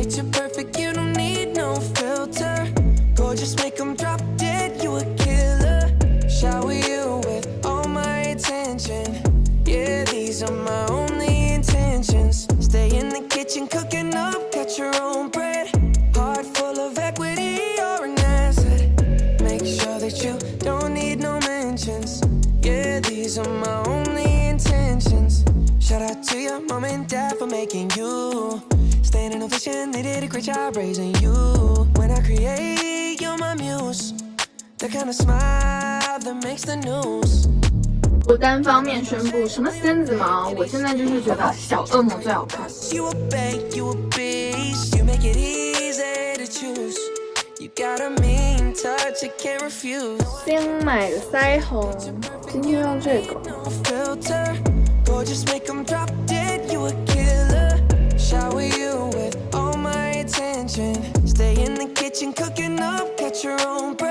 picture perfect, you don't need no filter. Gorgeous, make them drop dead, you a killer. Shower you with all my attention. Yeah, these are my only intentions. Stay in the kitchen, cooking up, got your own bread. Heart full of equity, you're an asset. Make sure that you don't need no mentions. Yeah, these are my only intentions. Shout out to your mom and dad for making you. Standing ovation, they did a great job raising you. When I create, you're my muse. The kind of smile that makes the news. 我单方面宣布什么仙子毛，我现在就是觉得小恶魔最好看。You a bank, you a beast. You make it easy to choose. You got a mean touch, you can't refuse. 先买个腮红，今天用这个。 No filter. Gorgeous, make them drop dead, you a killer. Shower you with all my attention. Stay in the kitchen, cooking up, catch your own breath.